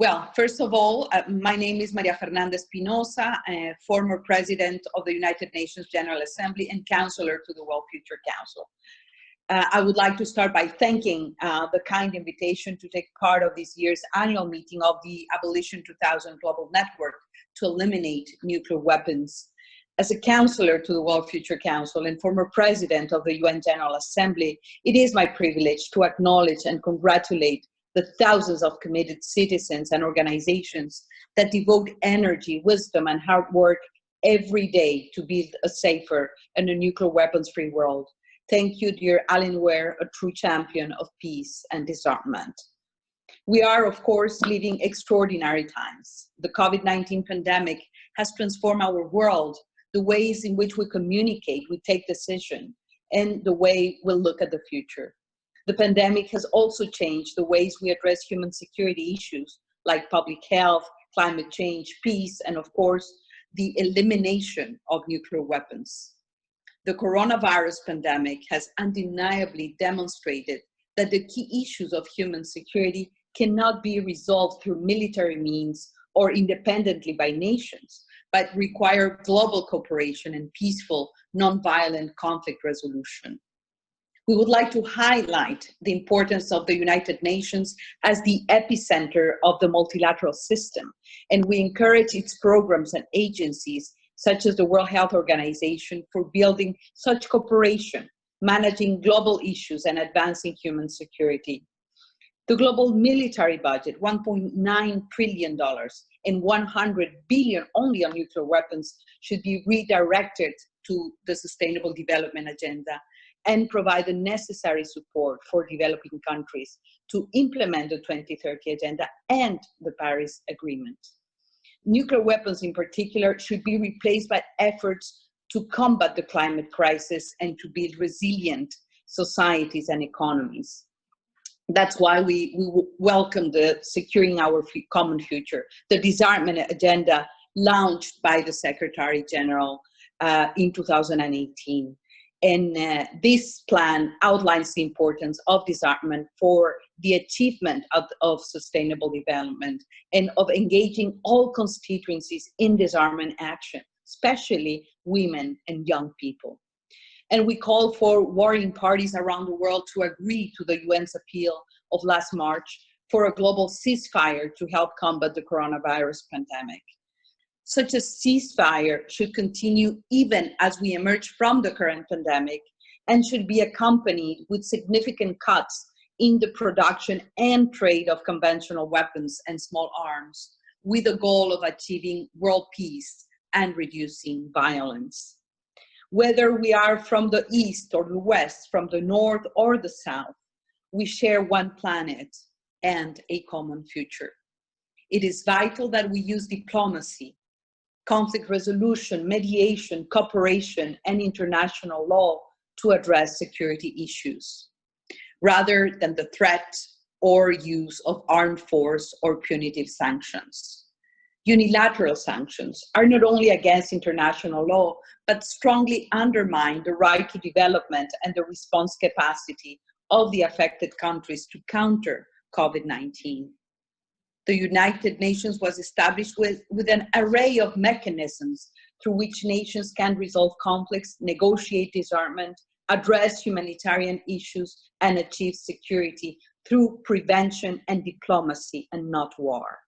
Well, first of all, my name is Maria Fernanda Espinosa, former president of the United Nations General Assembly and counselor to the World Future Council. I would like to start by thanking the kind invitation to take part of this year's annual meeting of the Abolition 2000 Global Network to eliminate nuclear weapons. As a counselor to the World Future Council and former president of the UN General Assembly, it is my privilege to acknowledge and congratulate the thousands of committed citizens and organizations that devote energy, wisdom, and hard work every day to build a safer and a nuclear weapons-free world. Thank you, dear Alan Ware, a true champion of peace and disarmament. We are, of course, living extraordinary times. The COVID-19 pandemic has transformed our world, the ways in which we communicate, we take decisions, and the way we'll look at the future. The pandemic has also changed the ways we address human security issues like public health, climate change, peace, and of course, the elimination of nuclear weapons. The coronavirus pandemic has undeniably demonstrated that the key issues of human security cannot be resolved through military means or independently by nations, but require global cooperation and peaceful, non-violent conflict resolution. We would like to highlight the importance of the United Nations as the epicenter of the multilateral system, and we encourage its programs and agencies, such as the World Health Organization, for building such cooperation, managing global issues, and advancing human security. The global military budget, $1.9 trillion and $100 billion only on nuclear weapons, should be redirected to the Sustainable Development Agenda and provide the necessary support for developing countries to implement the 2030 Agenda and the Paris Agreement. Nuclear weapons in particular should be replaced by efforts to combat the climate crisis and to build resilient societies and economies. That's why we welcome the Securing Our Common Future, the disarmament agenda launched by the Secretary General in 2018. And this plan outlines the importance of disarmament for the achievement of sustainable development and of engaging all constituencies in disarmament action, especially women and young people. And we call for warring parties around the world to agree to the UN's appeal of last March for a global ceasefire to help combat the coronavirus pandemic. Such a ceasefire should continue even as we emerge from the current pandemic and should be accompanied with significant cuts in the production and trade of conventional weapons and small arms, with the goal of achieving world peace and reducing violence. Whether we are from the East or the West, from the North or the South, we share one planet and a common future. It is vital that we use diplomacy, conflict resolution, mediation, cooperation, and international law to address security issues, rather than the threat or use of armed force or punitive sanctions. Unilateral sanctions are not only against international law, but strongly undermine the right to development and the response capacity of the affected countries to counter COVID-19. The United Nations was established with an array of mechanisms through which nations can resolve conflicts, negotiate disarmament, address humanitarian issues, and achieve security through prevention and diplomacy and not war.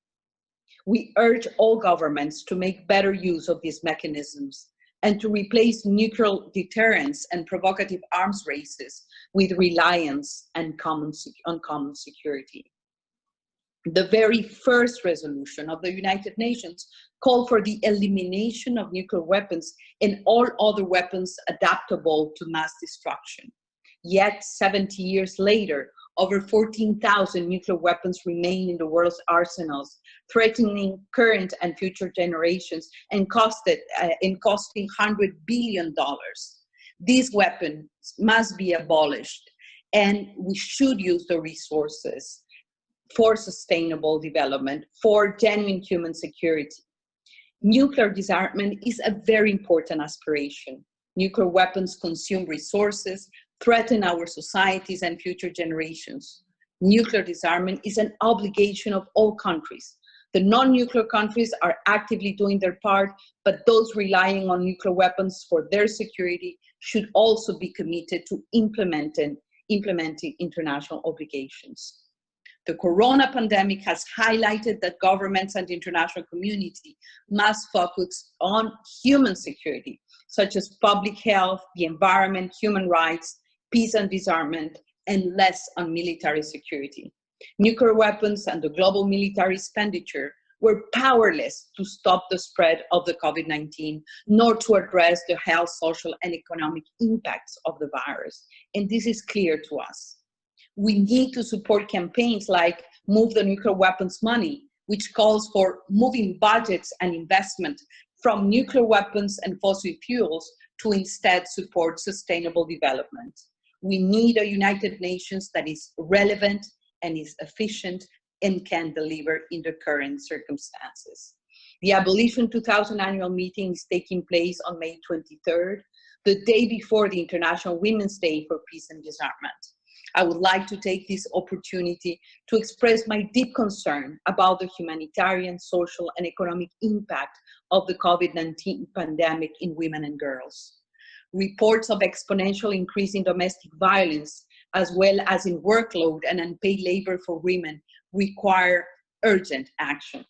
We urge all governments to make better use of these mechanisms and to replace nuclear deterrence and provocative arms races with reliance on common security. The very first resolution of the United Nations called for the elimination of nuclear weapons and all other weapons adaptable to mass destruction. Yet, 70 years later, over 14,000 nuclear weapons remain in the world's arsenals, threatening current and future generations and costing $100 billion. These weapons must be abolished, and we should use the resources for sustainable development, for genuine human security. Nuclear disarmament is a very important aspiration. Nuclear weapons consume resources, threaten our societies and future generations. Nuclear disarmament is an obligation of all countries, The non-nuclear countries are actively doing their part, but those relying on nuclear weapons for their security should also be committed to implementing international obligations. The corona pandemic has highlighted that governments and the international community must focus on human security, such as public health, the environment, human rights, peace and disarmament, and less on military security. Nuclear weapons and the global military expenditure were powerless to stop the spread of the COVID-19, nor to address the health, social, and economic impacts of the virus. And this is clear to us. We need to support campaigns like Move the Nuclear Weapons Money, which calls for moving budgets and investment from nuclear weapons and fossil fuels to instead support sustainable development. We need a United Nations that is relevant and is efficient and can deliver in the current circumstances. The Abolition 2000 annual meeting is taking place on May 23rd, the day before the International Women's Day for Peace and Disarmament. I would like to take this opportunity to express my deep concern about the humanitarian, social, and economic impact of the COVID-19 pandemic in women and girls. Reports of exponential increase in domestic violence, as well as in workload and unpaid labor for women, require urgent action.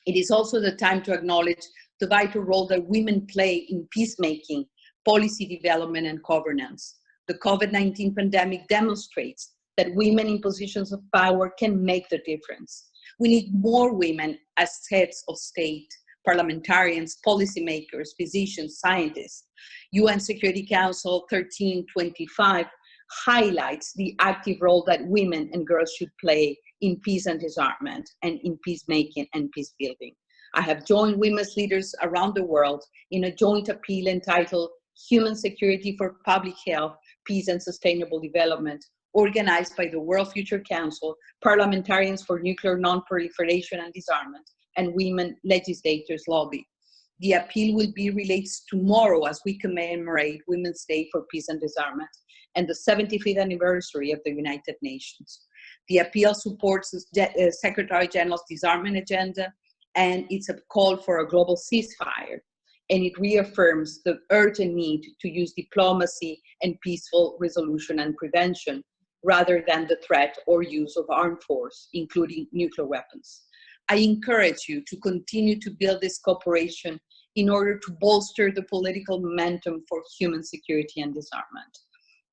It is also the time to acknowledge the vital role that women play in peacemaking, policy development, and governance. The COVID-19 pandemic demonstrates that women in positions of power can make the difference. We need more women as heads of state, parliamentarians, policymakers, physicians, scientists. UN Security Council 1325 highlights the active role that women and girls should play in peace and disarmament and in peacemaking and peace building. I have joined women's leaders around the world in a joint appeal entitled Human Security for Public Health, Peace and Sustainable Development, organized by the World Future Council, Parliamentarians for Nuclear Non-Proliferation and Disarmament, and Women Legislators Lobby. The appeal will be released tomorrow as we commemorate Women's Day for Peace and Disarmament and the 75th anniversary of the United Nations. The appeal supports the Secretary General's disarmament agenda, and it's a call for a global ceasefire. And it reaffirms the urgent need to use diplomacy and peaceful resolution and prevention, rather than the threat or use of armed force, including nuclear weapons. I encourage you to continue to build this cooperation in order to bolster the political momentum for human security and disarmament.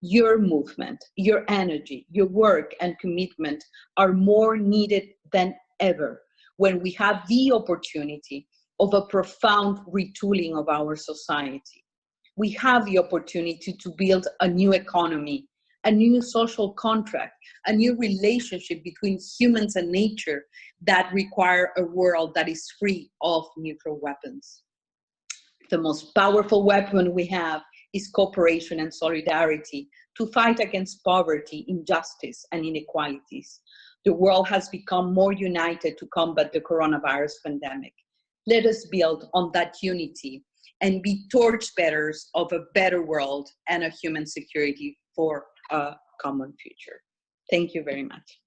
Your movement, your energy, your work and commitment are more needed than ever when we have the opportunity of a profound retooling of our society. We have the opportunity to build a new economy, a new social contract, a new relationship between humans and nature that require a world that is free of nuclear weapons. The most powerful weapon we have is cooperation and solidarity to fight against poverty, injustice, and inequalities. The world has become more united to combat the coronavirus pandemic. Let us build on that unity and be torchbearers of a better world and a human security for a common future. Thank you very much.